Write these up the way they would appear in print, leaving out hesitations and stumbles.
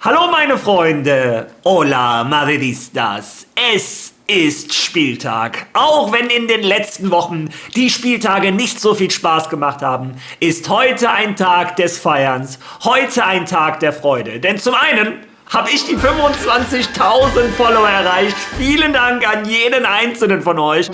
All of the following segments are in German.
Hallo meine Freunde, hola Madridistas, es ist Spieltag. Auch wenn in den letzten Wochen die Spieltage nicht so viel Spaß gemacht haben, ist heute ein Tag des Feierns, heute ein Tag der Freude. Denn zum einen habe ich die 25.000 Follower erreicht. Vielen Dank an jeden einzelnen von euch.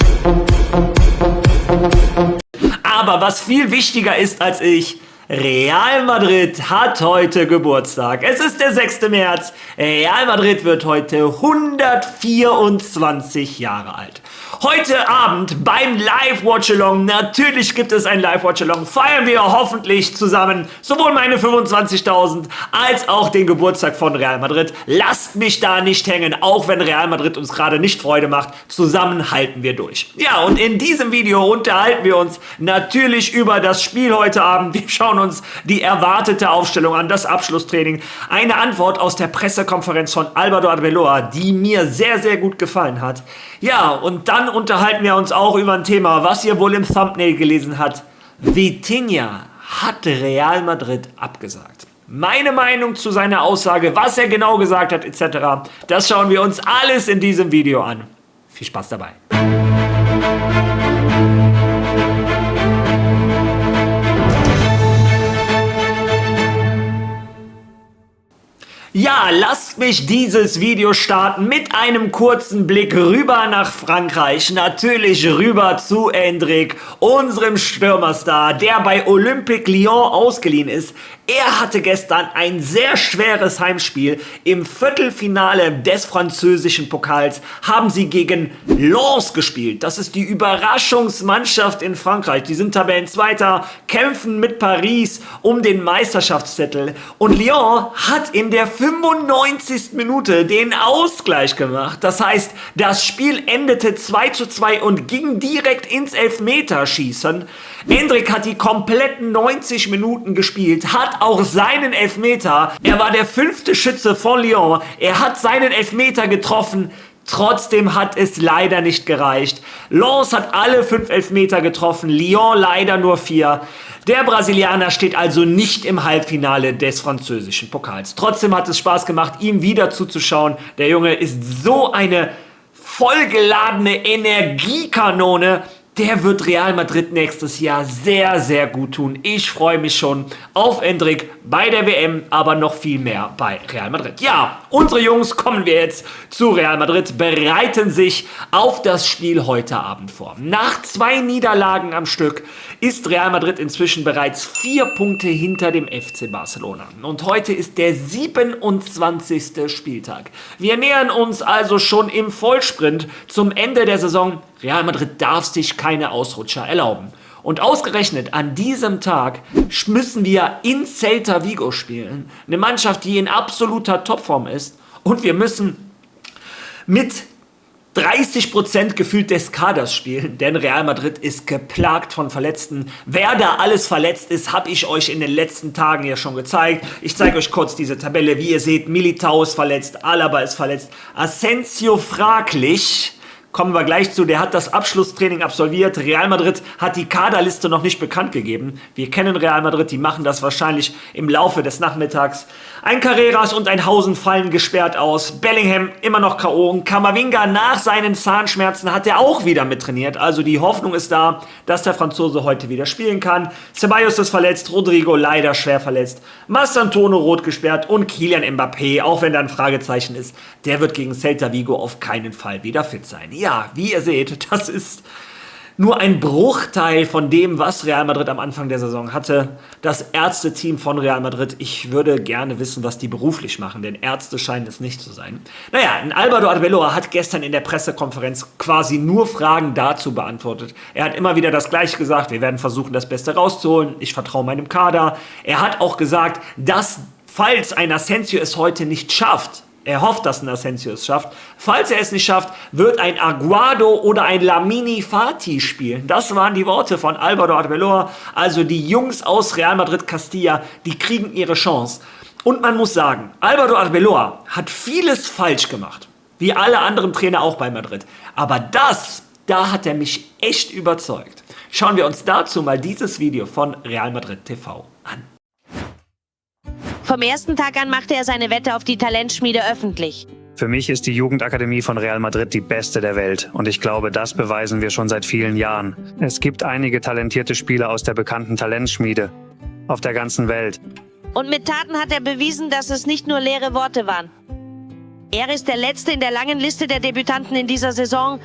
Aber was viel wichtiger ist als ich, Real Madrid hat heute Geburtstag. Es ist der 6. März. Real Madrid wird heute 124 Jahre alt. Heute Abend beim Live-Watch-Along, natürlich gibt es ein Live-Watch-Along, feiern wir hoffentlich zusammen sowohl meine 25.000 als auch den Geburtstag von Real Madrid. Lasst mich da nicht hängen, auch wenn Real Madrid uns gerade nicht Freude macht. Zusammen halten wir durch. Ja, und in diesem Video unterhalten wir uns natürlich über das Spiel heute Abend. Wir schauen uns die erwartete Aufstellung an, das Abschlusstraining. Eine Antwort aus der Pressekonferenz von Álvaro Arbeloa, die mir sehr, sehr gut gefallen hat. Ja, und dann unterhalten wir uns auch über ein Thema, was ihr wohl im Thumbnail gelesen habt. Vitinha hat Real Madrid abgesagt. Meine Meinung zu seiner Aussage, was er genau gesagt hat, etc. Das schauen wir uns alles in diesem Video an. Viel Spaß dabei. Ja, lasst mich dieses Video starten mit einem kurzen Blick rüber nach Frankreich. Natürlich rüber zu Endrick, unserem Stürmerstar, der bei Olympique Lyon ausgeliehen ist. Er hatte gestern ein sehr schweres Heimspiel. Im Viertelfinale des französischen Pokals haben sie gegen Lens gespielt. Das ist die Überraschungsmannschaft in Frankreich. Die sind Tabellenzweiter, kämpfen mit Paris um den Meisterschaftstitel. Und Lyon hat in der 95. Minute den Ausgleich gemacht. Das heißt, das Spiel endete 2:2 und ging direkt ins Elfmeterschießen. Endrick hat die kompletten 90 Minuten gespielt, hat auch seinen Elfmeter. Er war der 5. Schütze von Lyon. Er hat seinen Elfmeter getroffen. Trotzdem hat es leider nicht gereicht. Lens hat alle 5 Elfmeter getroffen, Lyon leider nur 4. Der Brasilianer steht also nicht im Halbfinale des französischen Pokals. Trotzdem hat es Spaß gemacht, ihm wieder zuzuschauen. Der Junge ist so eine vollgeladene Energiekanone. Der wird Real Madrid nächstes Jahr sehr, sehr gut tun. Ich freue mich schon auf Endrick bei der WM, aber noch viel mehr bei Real Madrid. Ja, unsere Jungs, kommen wir jetzt zu Real Madrid, bereiten sich auf das Spiel heute Abend vor. Nach 2 Niederlagen am Stück ist Real Madrid inzwischen bereits 4 Punkte hinter dem FC Barcelona. Und heute ist der 27. Spieltag. Wir nähern uns also schon im Vollsprint zum Ende der Saison. Real Madrid darf sich keine Ausrutscher erlauben. Und ausgerechnet an diesem Tag müssen wir in Celta Vigo spielen. Eine Mannschaft, die in absoluter Topform ist. Und wir müssen mit 30% gefühlt des Kaders spielen, denn Real Madrid ist geplagt von Verletzten. Wer da alles verletzt ist, habe ich euch in den letzten Tagen ja schon gezeigt. Ich zeige euch kurz diese Tabelle. Wie ihr seht, Militao ist verletzt, Alaba ist verletzt, Asensio fraglich. Kommen wir gleich zu, der hat das Abschlusstraining absolviert. Real Madrid hat die Kaderliste noch nicht bekannt gegeben. Wir kennen Real Madrid, die machen das wahrscheinlich im Laufe des Nachmittags. Ein Carreras und ein Hausen fallen gesperrt aus. Bellingham immer noch K.O. Und Camavinga nach seinen Zahnschmerzen hat er auch wieder mittrainiert. Also die Hoffnung ist da, dass der Franzose heute wieder spielen kann. Ceballos ist verletzt, Rodrigo leider schwer verletzt. Mastantuono rot gesperrt und Kylian Mbappé, auch wenn da ein Fragezeichen ist, der wird gegen Celta Vigo auf keinen Fall wieder fit sein. Ja, wie ihr seht, das ist nur ein Bruchteil von dem, was Real Madrid am Anfang der Saison hatte. Das Ärzteteam von Real Madrid, ich würde gerne wissen, was die beruflich machen, denn Ärzte scheinen es nicht zu sein. Naja, Álvaro Arbeloa hat gestern in der Pressekonferenz quasi nur Fragen dazu beantwortet. Er hat immer wieder das Gleiche gesagt, wir werden versuchen, das Beste rauszuholen, ich vertraue meinem Kader. Er hat auch gesagt, dass, falls ein Asensio es heute nicht schafft, er hofft, dass ein Asensio es schafft. Falls er es nicht schafft, wird ein Aguado oder ein Lamini Fati spielen. Das waren die Worte von Álvaro Arbeloa. Also die Jungs aus Real Madrid Castilla, die kriegen ihre Chance. Und man muss sagen, Álvaro Arbeloa hat vieles falsch gemacht. Wie alle anderen Trainer auch bei Madrid. Aber da hat er mich echt überzeugt. Schauen wir uns dazu mal dieses Video von Real Madrid TV an. Vom ersten Tag an machte er seine Wette auf die Talentschmiede öffentlich. Für mich ist die Jugendakademie von Real Madrid die beste der Welt und ich glaube, das beweisen wir schon seit vielen Jahren. Es gibt einige talentierte Spieler aus der bekannten Talentschmiede auf der ganzen Welt. Und mit Taten hat er bewiesen, dass es nicht nur leere Worte waren. Er ist der Letzte in der langen Liste der Debütanten in dieser Saison.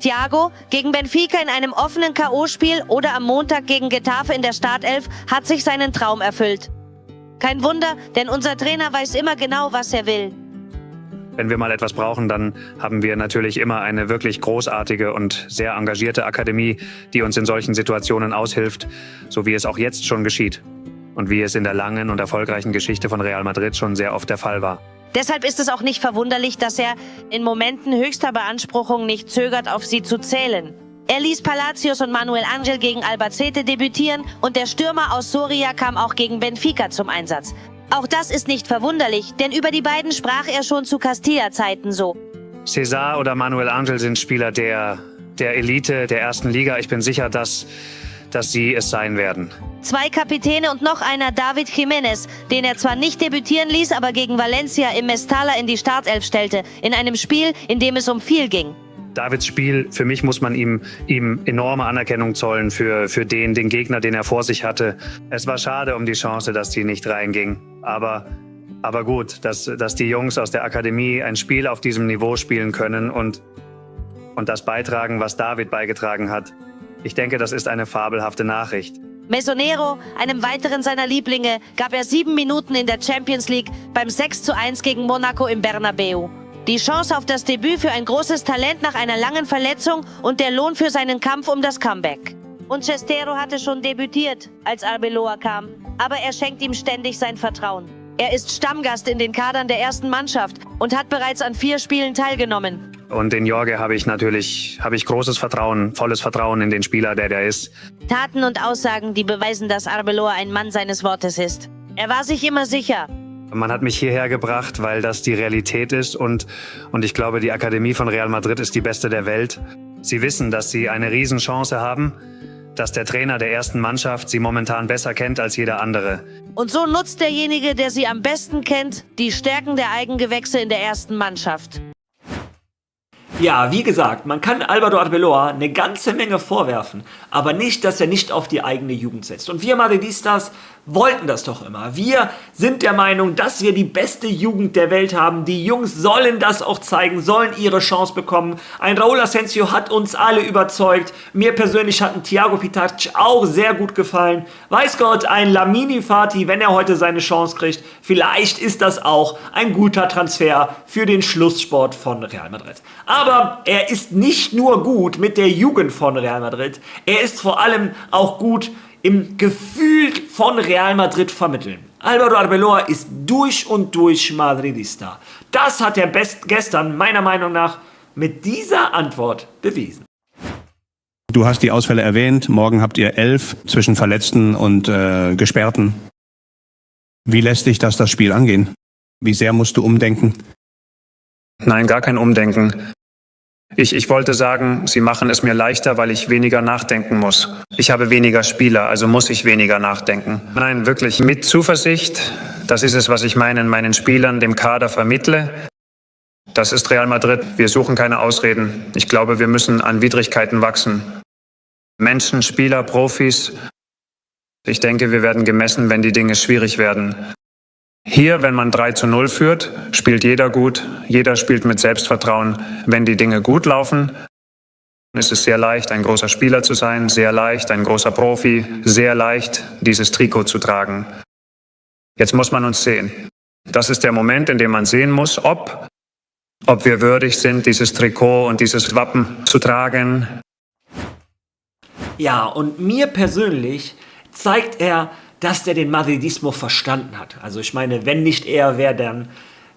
Thiago gegen Benfica in einem offenen K.O.-Spiel oder am Montag gegen Getafe in der Startelf hat sich seinen Traum erfüllt. Kein Wunder, denn unser Trainer weiß immer genau, was er will. Wenn wir mal etwas brauchen, dann haben wir natürlich immer eine wirklich großartige und sehr engagierte Akademie, die uns in solchen Situationen aushilft, so wie es auch jetzt schon geschieht. Und wie es in der langen und erfolgreichen Geschichte von Real Madrid schon sehr oft der Fall war. Deshalb ist es auch nicht verwunderlich, dass er in Momenten höchster Beanspruchung nicht zögert, auf sie zu zählen. Er ließ Palacios und Manuel Ángel gegen Albacete debütieren und der Stürmer aus Soria kam auch gegen Benfica zum Einsatz. Auch das ist nicht verwunderlich, denn über die beiden sprach er schon zu Castilla-Zeiten so. César oder Manuel Ángel sind Spieler der Elite der ersten Liga. Ich bin sicher, dass sie es sein werden. 2 Kapitäne und noch einer, David Jiménez, den er zwar nicht debütieren ließ, aber gegen Valencia im Mestalla in die Startelf stellte, in einem Spiel, in dem es um viel ging. Davids Spiel, für mich muss man ihm enorme Anerkennung zollen für den Gegner, den er vor sich hatte. Es war schade um die Chance, dass die nicht reinging. Aber gut, dass die Jungs aus der Akademie ein Spiel auf diesem Niveau spielen können und das beitragen, was David beigetragen hat. Ich denke, das ist eine fabelhafte Nachricht. Mesonero, einem weiteren seiner Lieblinge, gab er 7 Minuten in der Champions League beim 6:1 gegen Monaco im Bernabeu. Die Chance auf das Debüt für ein großes Talent nach einer langen Verletzung und der Lohn für seinen Kampf um das Comeback. Und Chestero hatte schon debütiert, als Arbeloa kam, aber er schenkt ihm ständig sein Vertrauen. Er ist Stammgast in den Kadern der ersten Mannschaft und hat bereits an 4 Spielen teilgenommen. Und in Jorge habe ich großes Vertrauen, volles Vertrauen in den Spieler, der ist. Taten und Aussagen, die beweisen, dass Arbeloa ein Mann seines Wortes ist. Er war sich immer sicher. Man hat mich hierher gebracht, weil das die Realität ist und ich glaube, die Akademie von Real Madrid ist die beste der Welt. Sie wissen, dass sie eine Riesenchance haben, dass der Trainer der ersten Mannschaft sie momentan besser kennt als jeder andere. Und so nutzt derjenige, der sie am besten kennt, die Stärken der Eigengewächse in der ersten Mannschaft. Ja, wie gesagt, man kann Álvaro Arbeloa eine ganze Menge vorwerfen, aber nicht, dass er nicht auf die eigene Jugend setzt. Und wir Madridistas wollten das doch immer. Wir sind der Meinung, dass wir die beste Jugend der Welt haben. Die Jungs sollen das auch zeigen, sollen ihre Chance bekommen. Ein Raúl Asensio hat uns alle überzeugt. Mir persönlich hat ein Thiago Pitac auch sehr gut gefallen. Weiß Gott, ein Lamini Fati, wenn er heute seine Chance kriegt, vielleicht ist das auch ein guter Transfer für den Schlusssport von Real Madrid. Aber er ist nicht nur gut mit der Jugend von Real Madrid, er ist vor allem auch gut im Gefühl von Real Madrid vermitteln. Álvaro Arbeloa ist durch und durch Madridista. Das hat er gestern meiner Meinung nach mit dieser Antwort bewiesen. Du hast die Ausfälle erwähnt. Morgen habt ihr 11 zwischen Verletzten und Gesperrten. Wie lässt dich das Spiel angehen? Wie sehr musst du umdenken? Nein, gar kein Umdenken. Ich wollte sagen, sie machen es mir leichter, weil ich weniger nachdenken muss. Ich habe weniger Spieler, also muss ich weniger nachdenken. Nein, wirklich mit Zuversicht. Das ist es, was ich meinen Spielern, dem Kader vermittle. Das ist Real Madrid. Wir suchen keine Ausreden. Ich glaube, wir müssen an Widrigkeiten wachsen. Menschen, Spieler, Profis. Ich denke, wir werden gemessen, wenn die Dinge schwierig werden. Hier, wenn man 3:0 führt, spielt jeder gut, jeder spielt mit Selbstvertrauen. Wenn die Dinge gut laufen, ist es sehr leicht, ein großer Spieler zu sein, sehr leicht, ein großer Profi, sehr leicht, dieses Trikot zu tragen. Jetzt muss man uns sehen. Das ist der Moment, in dem man sehen muss, ob wir würdig sind, dieses Trikot und dieses Wappen zu tragen. Ja, und mir persönlich zeigt er, dass der den Madridismo verstanden hat. Also ich meine, wenn nicht er, wer dann?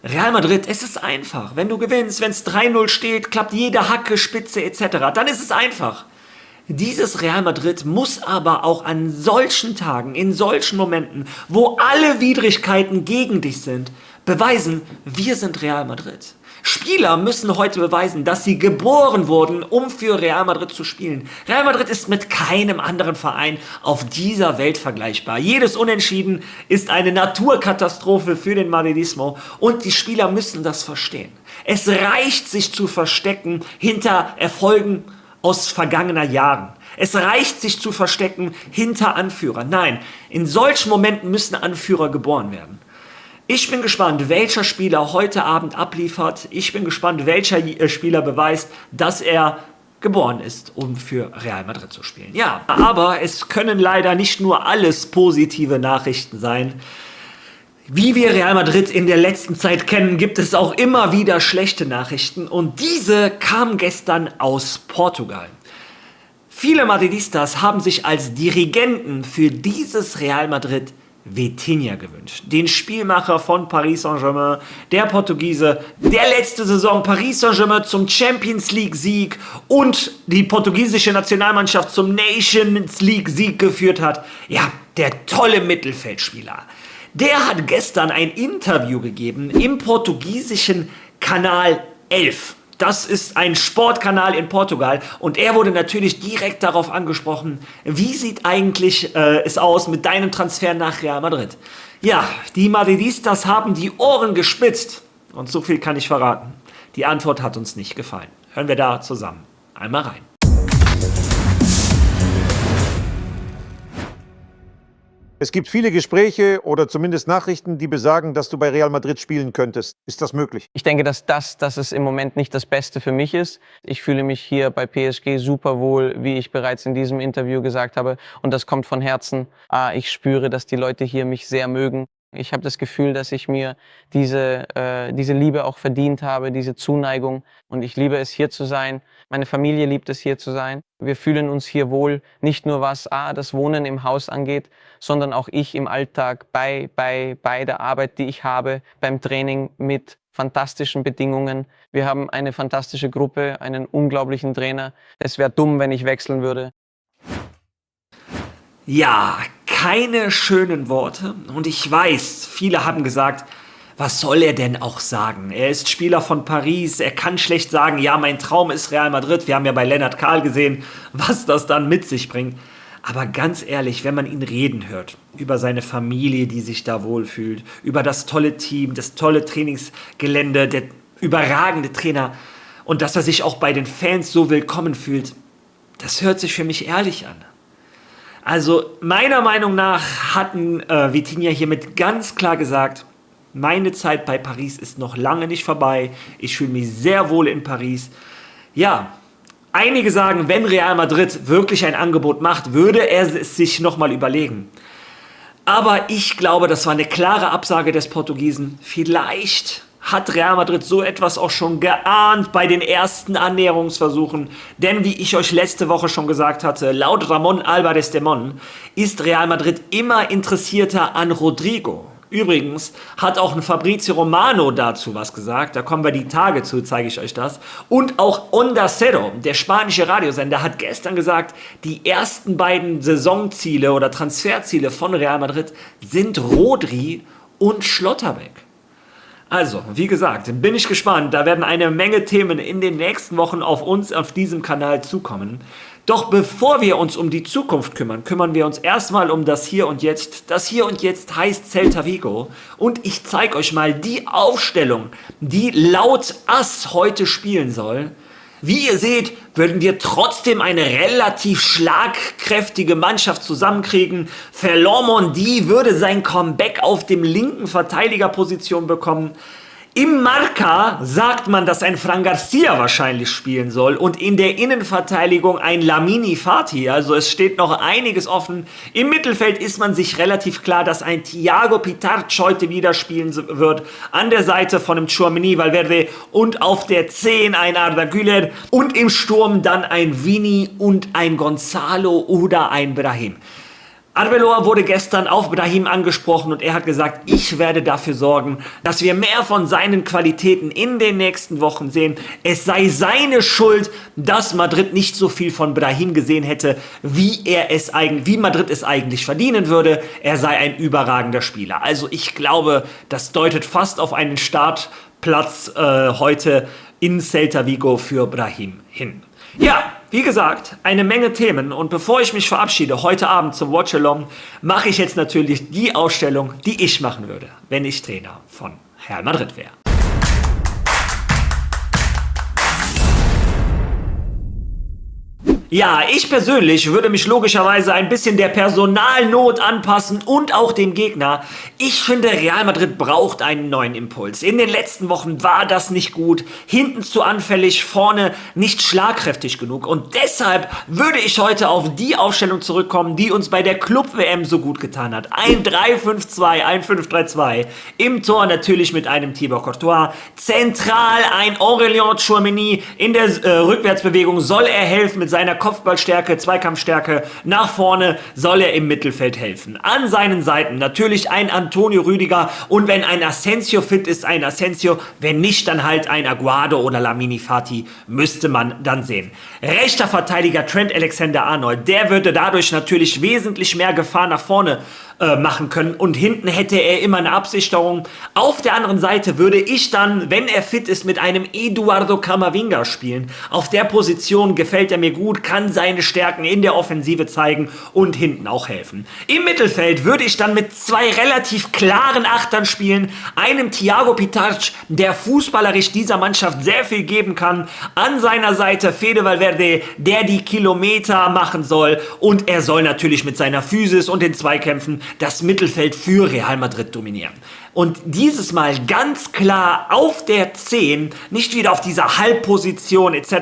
Real Madrid, es ist einfach. Wenn du gewinnst, wenn es 3:0 steht, klappt jede Hacke, Spitze etc., dann ist es einfach. Dieses Real Madrid muss aber auch an solchen Tagen, in solchen Momenten, wo alle Widrigkeiten gegen dich sind, beweisen, wir sind Real Madrid. Spieler müssen heute beweisen, dass sie geboren wurden, um für Real Madrid zu spielen. Real Madrid ist mit keinem anderen Verein auf dieser Welt vergleichbar. Jedes Unentschieden ist eine Naturkatastrophe für den Madridismo und die Spieler müssen das verstehen. Es reicht, sich zu verstecken hinter Erfolgen aus vergangener Jahren. Es reicht, sich zu verstecken hinter Anführern. Nein, in solchen Momenten müssen Anführer geboren werden. Ich bin gespannt, welcher Spieler heute Abend abliefert. Ich bin gespannt, welcher Spieler beweist, dass er geboren ist, um für Real Madrid zu spielen. Ja, aber es können leider nicht nur alles positive Nachrichten sein. Wie wir Real Madrid in der letzten Zeit kennen, gibt es auch immer wieder schlechte Nachrichten. Und diese kamen gestern aus Portugal. Viele Madridistas haben sich als Dirigenten für dieses Real Madrid Vitinha gewünscht. Den Spielmacher von Paris Saint-Germain, der Portugiese, der letzte Saison Paris Saint-Germain zum Champions League Sieg und die portugiesische Nationalmannschaft zum Nations League Sieg geführt hat. Ja, der tolle Mittelfeldspieler. Der hat gestern ein Interview gegeben im portugiesischen Kanal 11. Das ist ein Sportkanal in Portugal und er wurde natürlich direkt darauf angesprochen, wie sieht eigentlich es aus mit deinem Transfer nach Real Madrid? Ja, die Madridistas haben die Ohren gespitzt und so viel kann ich verraten. Die Antwort hat uns nicht gefallen. Hören wir da zusammen einmal rein. Es gibt viele Gespräche oder zumindest Nachrichten, die besagen, dass du bei Real Madrid spielen könntest. Ist das möglich? Ich denke, dass es im Moment nicht das Beste für mich ist. Ich fühle mich hier bei PSG super wohl, wie ich bereits in diesem Interview gesagt habe. Und das kommt von Herzen. Ich spüre, dass die Leute hier mich sehr mögen. Ich habe das Gefühl, dass ich mir diese Liebe auch verdient habe, diese Zuneigung. Und ich liebe es, hier zu sein. Meine Familie liebt es, hier zu sein. Wir fühlen uns hier wohl, nicht nur was das Wohnen im Haus angeht, sondern auch ich im Alltag bei der Arbeit, die ich habe, beim Training mit fantastischen Bedingungen. Wir haben eine fantastische Gruppe, einen unglaublichen Trainer. Es wäre dumm, wenn ich wechseln würde. Ja, keine schönen Worte. Und ich weiß, viele haben gesagt, was soll er denn auch sagen? Er ist Spieler von Paris, er kann schlecht sagen, ja, mein Traum ist Real Madrid. Wir haben ja bei Lennart Kahl gesehen, was das dann mit sich bringt. Aber ganz ehrlich, wenn man ihn reden hört, über seine Familie, die sich da wohlfühlt, über das tolle Team, das tolle Trainingsgelände, der überragende Trainer und dass er sich auch bei den Fans so willkommen fühlt, das hört sich für mich ehrlich an. Also meiner Meinung nach hatten Vitinha hiermit ganz klar gesagt, meine Zeit bei Paris ist noch lange nicht vorbei. Ich fühle mich sehr wohl in Paris. Ja, einige sagen, wenn Real Madrid wirklich ein Angebot macht, würde er es sich nochmal überlegen. Aber ich glaube, das war eine klare Absage des Portugiesen. Vielleicht hat Real Madrid so etwas auch schon geahnt bei den ersten Annäherungsversuchen. Denn wie ich euch letzte Woche schon gesagt hatte, laut Ramon Álvarez de Mon ist Real Madrid immer interessierter an Rodrigo. Übrigens hat auch ein Fabrizio Romano dazu was gesagt, da kommen wir die Tage zu, zeige ich euch das. Und auch Onda Cero, der spanische Radiosender, hat gestern gesagt, die ersten beiden Saisonziele oder Transferziele von Real Madrid sind Rodri und Schlotterbeck. Also, wie gesagt, bin ich gespannt, da werden eine Menge Themen in den nächsten Wochen auf uns auf diesem Kanal zukommen. Doch bevor wir uns um die Zukunft kümmern, kümmern wir uns erstmal um das Hier und Jetzt. Das Hier und Jetzt heißt Celta Vigo und ich zeige euch mal die Aufstellung, die laut AS heute spielen soll. Wie ihr seht, würden wir trotzdem eine relativ schlagkräftige Mannschaft zusammenkriegen. Ferland Mendy würde sein Comeback auf dem linken Verteidigerposition bekommen. Im Marca sagt man, dass ein Fran Garcia wahrscheinlich spielen soll und in der Innenverteidigung ein Lamini Fati, also es steht noch einiges offen. Im Mittelfeld ist man sich relativ klar, dass ein Thiago Pitarch heute wieder spielen wird, an der Seite von einem Tchouaméni, Valverde und auf der 10 ein Arda Güler und im Sturm dann ein Vini und ein Gonzalo oder ein Brahim. Arbeloa wurde gestern auf Brahim angesprochen und er hat gesagt, ich werde dafür sorgen, dass wir mehr von seinen Qualitäten in den nächsten Wochen sehen. Es sei seine Schuld, dass Madrid nicht so viel von Brahim gesehen hätte, wie Madrid es eigentlich verdienen würde. Er sei ein überragender Spieler. Also ich glaube, das deutet fast auf einen Startplatz heute in Celta Vigo für Brahim hin. Ja, wie gesagt, eine Menge Themen und bevor ich mich verabschiede heute Abend zum Watch-Along, mache ich jetzt natürlich die Ausstellung, die ich machen würde, wenn ich Trainer von Real Madrid wäre. Ja, ich persönlich würde mich logischerweise ein bisschen der Personalnot anpassen und auch dem Gegner. Ich finde, Real Madrid braucht einen neuen Impuls. In den letzten Wochen war das nicht gut, hinten zu anfällig, vorne nicht schlagkräftig genug. Und deshalb würde ich heute auf die Aufstellung zurückkommen, die uns bei der Club-WM so gut getan hat. Ein 3-5-2, ein 5-3-2. Im Tor natürlich mit einem Thibaut Courtois. Zentral ein Aurélien Tchouaméni. In der Rückwärtsbewegung soll er helfen mit seiner Kopfballstärke, Zweikampfstärke. Nach vorne soll er im Mittelfeld helfen. An seinen Seiten natürlich ein Antonio Rüdiger und wenn ein Asensio fit ist, ein Asensio. Wenn nicht, dann halt ein Aguado oder Lamini Fati, müsste man dann sehen. Rechter Verteidiger Trent Alexander-Arnold, der würde dadurch natürlich wesentlich mehr Gefahr nach vorne machen können und hinten hätte er immer eine Absicherung. Auf der anderen Seite würde ich dann, wenn er fit ist, mit einem Eduardo Camavinga spielen. Auf der Position gefällt er mir gut, kann seine Stärken in der Offensive zeigen und hinten auch helfen. Im Mittelfeld würde ich dann mit zwei relativ klaren Achtern spielen. Einem Thiago Pitach, der fußballerisch dieser Mannschaft sehr viel geben kann. An seiner Seite Fede Valverde, der die Kilometer machen soll und er soll natürlich mit seiner Physis und den Zweikämpfen das Mittelfeld für Real Madrid dominieren. Und dieses Mal ganz klar auf der 10, nicht wieder auf dieser Halbposition etc.,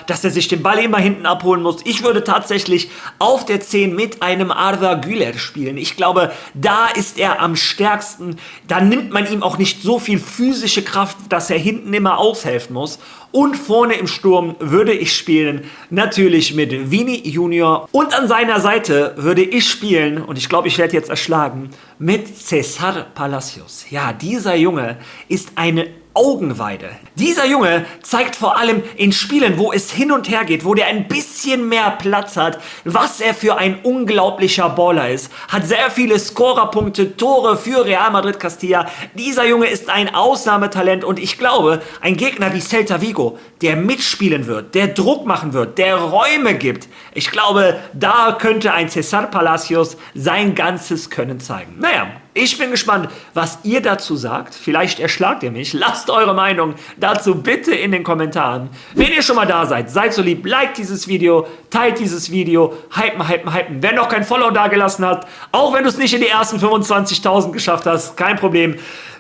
dass er sich den Ball immer hinten abholen muss. Ich würde tatsächlich auf der 10 mit einem Arda Güler spielen. Ich glaube, da ist er am stärksten. Da nimmt man ihm auch nicht so viel physische Kraft, dass er hinten immer aushelfen muss. Und vorne im Sturm würde ich spielen, natürlich mit Vini Junior. Und an seiner Seite würde ich spielen, und ich glaube, ich werde jetzt erschlagen, mit César Palacios. Ja, dieser Junge ist eine Augenweide. Dieser Junge zeigt vor allem in Spielen, wo es hin und her geht, wo der ein bisschen mehr Platz hat, was er für ein unglaublicher Baller ist. Hat sehr viele Scorerpunkte, Tore für Real Madrid Castilla. Dieser Junge ist ein Ausnahmetalent und ich glaube, ein Gegner wie Celta Vigo, der mitspielen wird, der Druck machen wird, der Räume gibt. Ich glaube, da könnte ein César Palacios sein ganzes Können zeigen. Naja, ich bin gespannt, was ihr dazu sagt. Vielleicht erschlagt ihr mich. Lasst eure Meinung dazu bitte in den Kommentaren. Wenn ihr schon mal da seid, seid so lieb, liked dieses Video, teilt dieses Video, hypen. Wer noch kein Follow dagelassen hat, auch wenn du es nicht in die ersten 25.000 geschafft hast, kein Problem.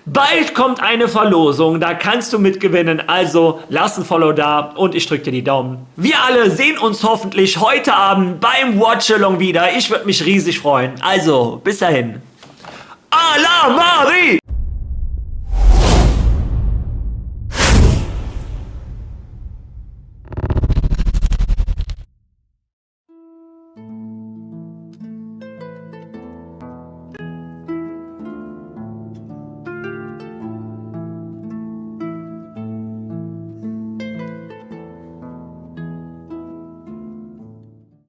Bald kommt eine Verlosung, da kannst du mitgewinnen, also lass ein Follow da und ich drücke dir die Daumen. Wir alle sehen uns hoffentlich heute Abend beim Watch-Along wieder. Ich würde mich riesig freuen. Also, bis dahin. A la Madrid!